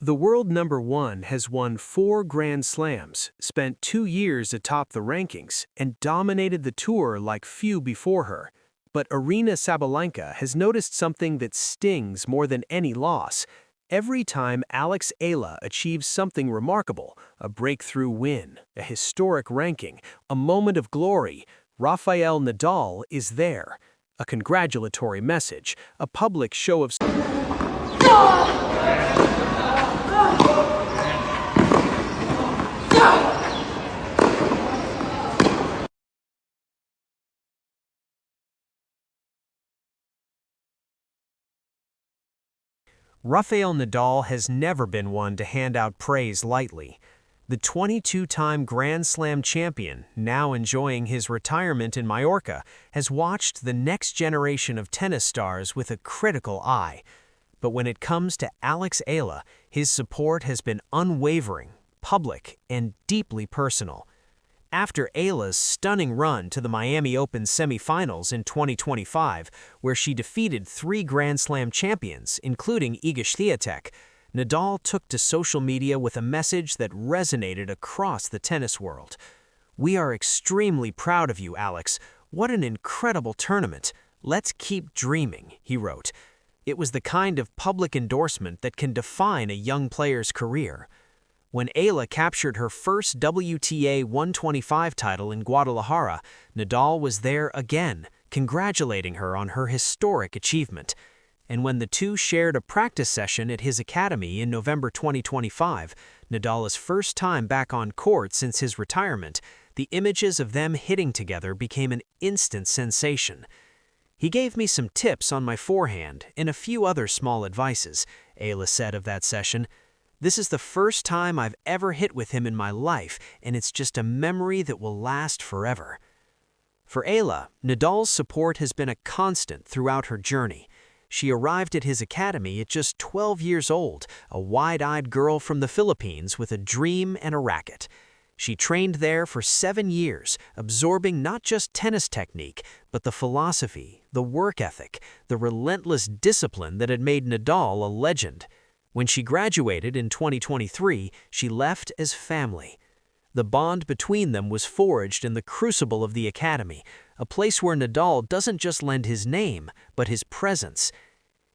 The world number one has won 4 Grand Slams, spent 2 years atop the rankings, and dominated the tour like few before her. But Aryna Sabalenka has noticed something that stings more than any loss. Every time Alex Eala achieves something remarkable, a breakthrough win, a historic ranking, a moment of glory, Rafael Nadal is there. A congratulatory message, a public show of Rafael Nadal has never been one to hand out praise lightly. The 22-time Grand Slam champion, now enjoying his retirement in Mallorca, has watched the next generation of tennis stars with a critical eye. But when it comes to Alex Eala, his support has been unwavering, public, and deeply personal. After Eala's stunning run to the Miami Open semifinals in 2025, where she defeated 3 Grand Slam champions, including Iga Świątek, Nadal took to social media with a message that resonated across the tennis world. "We are extremely proud of you, Alex. What an incredible tournament. Let's keep dreaming," he wrote. It was the kind of public endorsement that can define a young player's career. When Eala captured her first WTA 125 title in Guadalajara, Nadal was there again, congratulating her on her historic achievement. And when the two shared a practice session at his academy in November 2025, Nadal's first time back on court since his retirement, the images of them hitting together became an instant sensation. "He gave me some tips on my forehand and a few other small advices," Eala said of that session. "This is the first time I've ever hit with him in my life, and it's just a memory that will last forever." For Eala, Nadal's support has been a constant throughout her journey. She arrived at his academy at just 12 years old, a wide-eyed girl from the Philippines with a dream and a racket. She trained there for 7 years, absorbing not just tennis technique, but the philosophy, the work ethic, the relentless discipline that had made Nadal a legend. When she graduated in 2023, she left as family. The bond between them was forged in the crucible of the academy, a place where Nadal doesn't just lend his name, but his presence.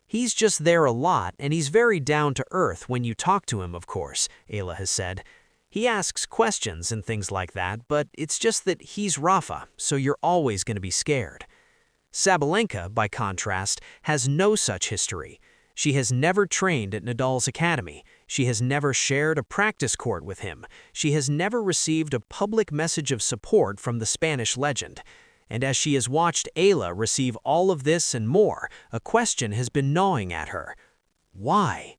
"He's just there a lot, and he's very down to earth when you talk to him, of course," Eala has said. "He asks questions and things like that, but it's just that he's Rafa, so you're always going to be scared." Sabalenka, by contrast, has no such history. She has never trained at Nadal's academy. She has never shared a practice court with him. She has never received a public message of support from the Spanish legend. And as she has watched Eala receive all of this and more, a question has been gnawing at her. Why?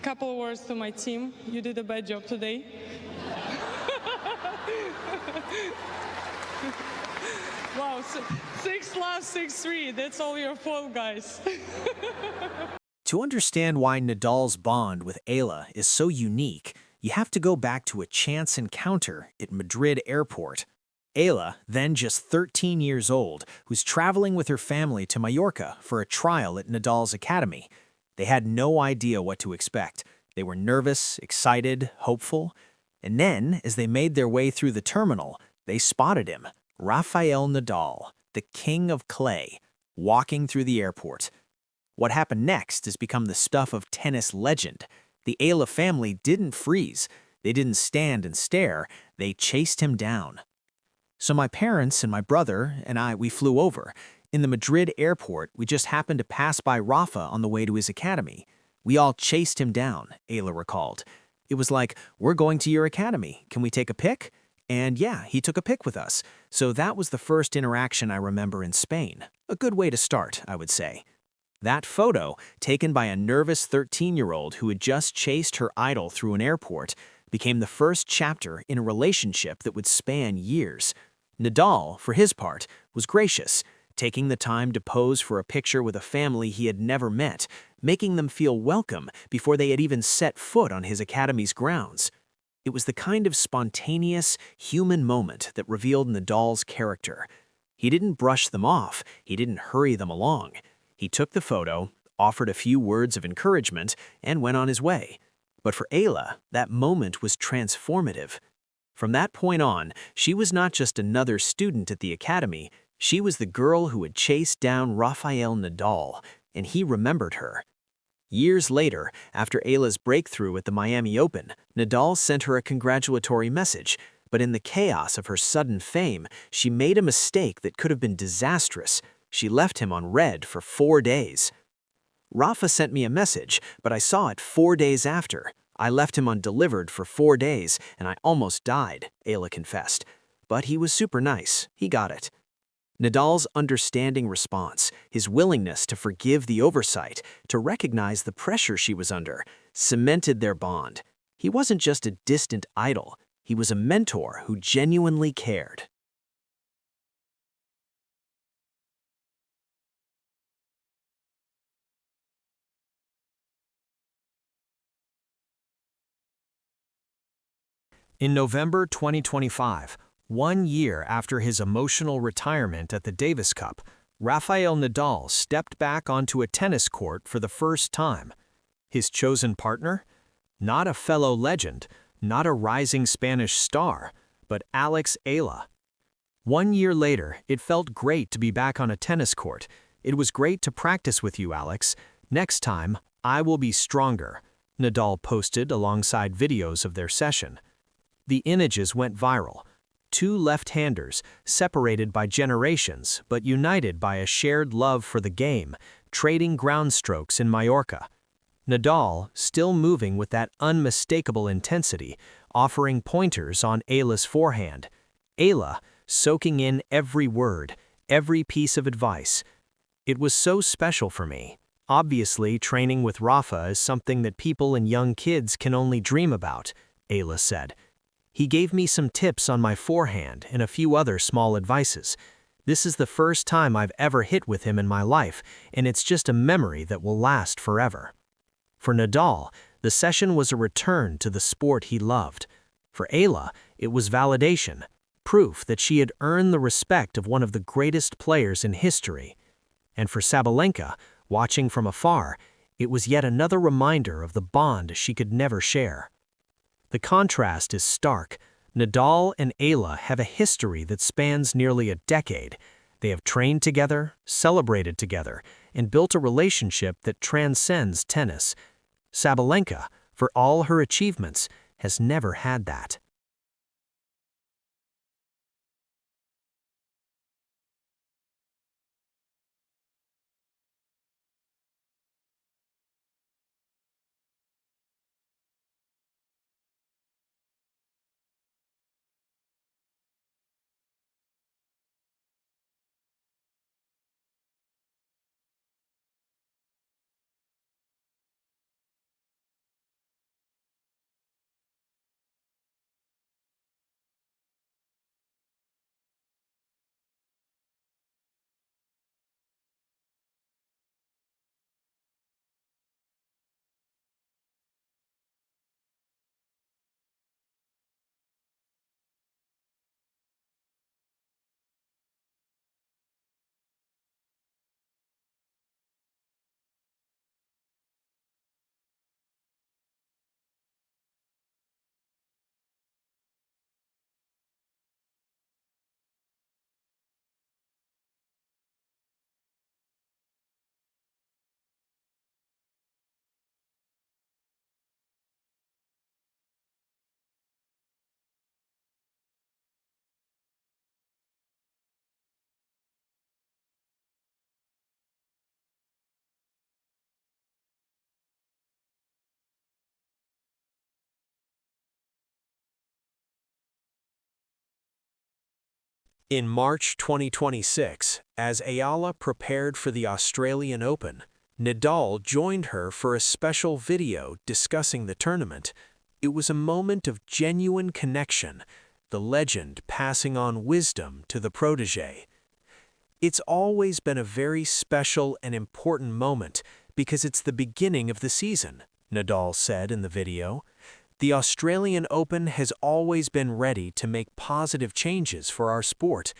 Couple words to my team. You did a bad job today. Wow, 6-love, 6-3. That's all your fault, guys. To understand why Nadal's bond with Eala is so unique, you have to go back to a chance encounter at Madrid airport. Eala, then just 13 years old, was traveling with her family to Mallorca for a trial at Nadal's academy. They had no idea what to expect. They were nervous, excited, hopeful. And then, as they made their way through the terminal, they spotted him, Rafael Nadal, the king of clay, walking through the airport. What happened next has become the stuff of tennis legend. The Eala family didn't freeze. They didn't stand and stare. They chased him down. So my parents and my brother and we flew over. In the Madrid airport, we just happened to pass by Rafa on the way to his academy. We all chased him down, Eala recalled. It was like, "We're going to your academy. Can we take a pic?" And yeah, he took a pic with us. So that was the first interaction I remember in Spain. A good way to start, I would say. That photo, taken by a nervous 13-year-old who had just chased her idol through an airport, became the first chapter in a relationship that would span years. Nadal, for his part, was gracious, taking the time to pose for a picture with a family he had never met, making them feel welcome before they had even set foot on his academy's grounds. It was the kind of spontaneous, human moment that revealed Nadal's character. He didn't brush them off, he didn't hurry them along. He took the photo, offered a few words of encouragement, and went on his way. But for Eala, that moment was transformative. From that point on, she was not just another student at the academy, she was the girl who had chased down Rafael Nadal, and he remembered her. Years later, after Eala's breakthrough at the Miami Open, Nadal sent her a congratulatory message, but in the chaos of her sudden fame, she made a mistake that could have been disastrous. She left him on red for 4 days. Rafa sent me a message, but I saw it 4 days after. I left him undelivered for 4 days, and I almost died, Eala confessed. But he was super nice. He got it. Nadal's understanding response, his willingness to forgive the oversight, to recognize the pressure she was under, cemented their bond. He wasn't just a distant idol. He was a mentor who genuinely cared. In November 2025, 1 year after his emotional retirement at the Davis Cup, Rafael Nadal stepped back onto a tennis court for the first time. His chosen partner? Not a fellow legend, not a rising Spanish star, but Alex Eala. 1 year later, it felt great to be back on a tennis court. It was great to practice with you, Alex. Next time, I will be stronger, Nadal posted alongside videos of their session. The images went viral. 2 left-handers, separated by generations but united by a shared love for the game, trading ground strokes in Mallorca. Nadal, still moving with that unmistakable intensity, offering pointers on Eala's forehand. Eala, soaking in every word, every piece of advice. It was so special for me. Obviously, training with Rafa is something that people and young kids can only dream about, Eala said. He gave me some tips on my forehand and a few other small advices. This is the first time I've ever hit with him in my life, and it's just a memory that will last forever. For Nadal, the session was a return to the sport he loved. For Eala, it was validation, proof that she had earned the respect of one of the greatest players in history. And for Sabalenka, watching from afar, it was yet another reminder of the bond she could never share. The contrast is stark. Nadal and Eala have a history that spans nearly a decade. They have trained together, celebrated together, and built a relationship that transcends tennis. Sabalenka, for all her achievements, has never had that. In March 2026, as Eala prepared for the Australian Open, Nadal joined her for a special video discussing the tournament. It was a moment of genuine connection, the legend passing on wisdom to the protege. It's always been a very special and important moment because it's the beginning of the season, Nadal said in the video. The Australian Open has always been ready to make positive changes for our sport.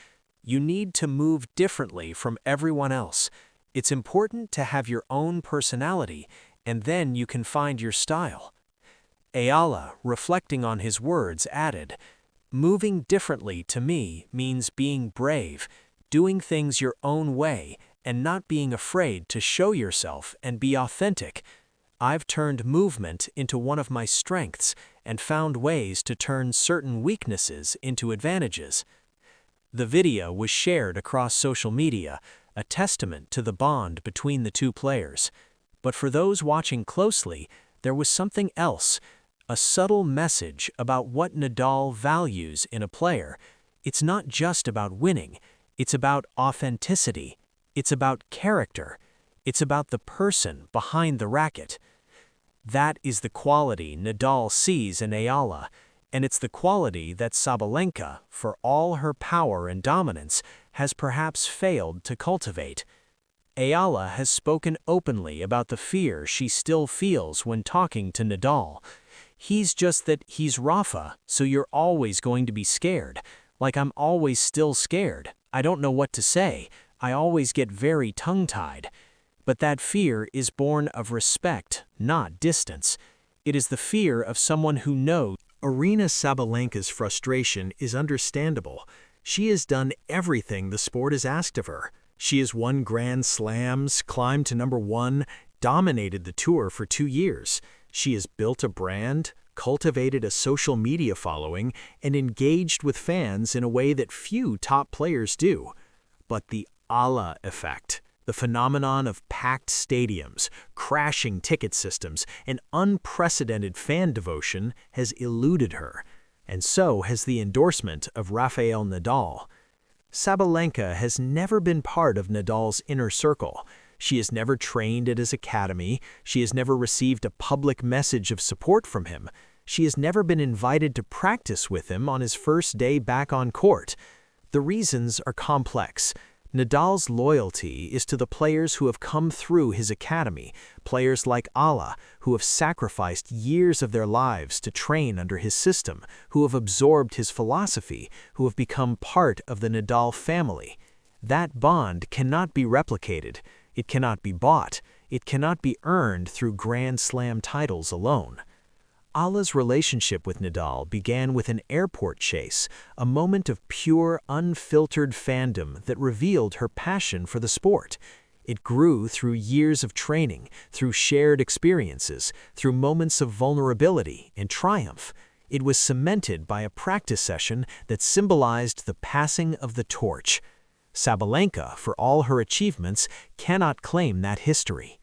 You need to move differently from everyone else. It's important to have your own personality, and then you can find your style. Eala, reflecting on his words, added, "Moving differently to me means being brave, doing things your own way, and not being afraid to show yourself and be authentic. I've turned movement into one of my strengths and found ways to turn certain weaknesses into advantages." The video was shared across social media, a testament to the bond between the two players. But for those watching closely, there was something else, a subtle message about what Nadal values in a player. It's not just about winning, it's about authenticity, it's about character, it's about the person behind the racket. That is the quality Nadal sees in Eala, and it's the quality that Sabalenka, for all her power and dominance, has perhaps failed to cultivate. Eala has spoken openly about the fear she still feels when talking to Nadal. He's just that he's Rafa, so you're always going to be scared. Like I'm always still scared. I don't know what to say. I always get very tongue-tied. But that fear is born of respect, not distance. It is the fear of someone who knows. Aryna Sabalenka's frustration is understandable. She has done everything the sport has asked of her. She has won Grand Slams, climbed to #1, dominated the tour for 2 years. She has built a brand, cultivated a social media following, and engaged with fans in a way that few top players do. But the Eala effect, the phenomenon of packed stadiums, crashing ticket systems, and unprecedented fan devotion has eluded her, and so has the endorsement of Rafael Nadal. Sabalenka has never been part of Nadal's inner circle. She has never trained at his academy. She has never received a public message of support from him. She has never been invited to practice with him on his first day back on court. The reasons are complex. Nadal's loyalty is to the players who have come through his academy, players like Eala, who have sacrificed years of their lives to train under his system, who have absorbed his philosophy, who have become part of the Nadal family. That bond cannot be replicated. It cannot be bought. It cannot be earned through Grand Slam titles alone. Eala's relationship with Nadal began with an airport chase, a moment of pure, unfiltered fandom that revealed her passion for the sport. It grew through years of training, through shared experiences, through moments of vulnerability and triumph. It was cemented by a practice session that symbolized the passing of the torch. Sabalenka, for all her achievements, cannot claim that history.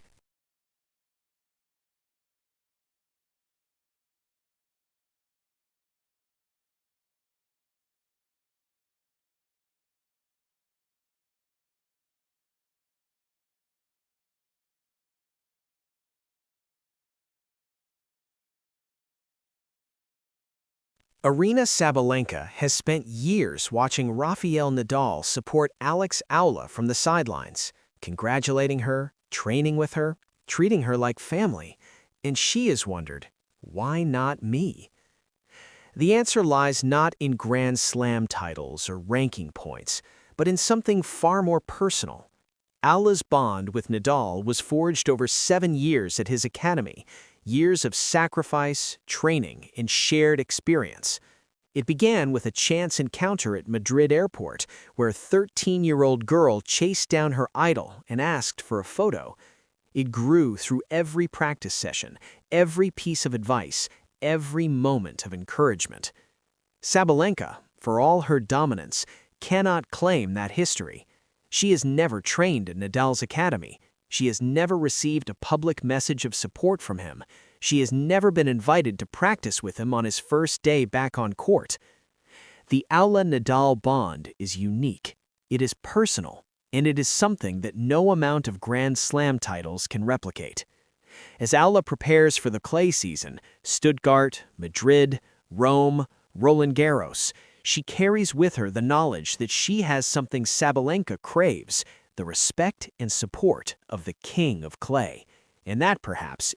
Aryna Sabalenka has spent years watching Rafael Nadal support Alex Eala from the sidelines, congratulating her, training with her, treating her like family, and she has wondered, why not me? The answer lies not in Grand Slam titles or ranking points, but in something far more personal. Eala's bond with Nadal was forged over 7 years at his academy, years of sacrifice, training, and shared experience. It began with a chance encounter at Madrid airport, where a 13-year-old girl chased down her idol and asked for a photo. It grew through every practice session, every piece of advice, every moment of encouragement. Sabalenka, for all her dominance, cannot claim that history. She has never trained at Nadal's academy. She has never received a public message of support from him. She has never been invited to practice with him on his first day back on court. The Eala-Nadal bond is unique. It is personal, and it is something that no amount of Grand Slam titles can replicate. As Eala prepares for the clay season, Stuttgart, Madrid, Rome, Roland Garros, she carries with her the knowledge that she has something Sabalenka craves, the respect and support of the king of clay. And that, perhaps,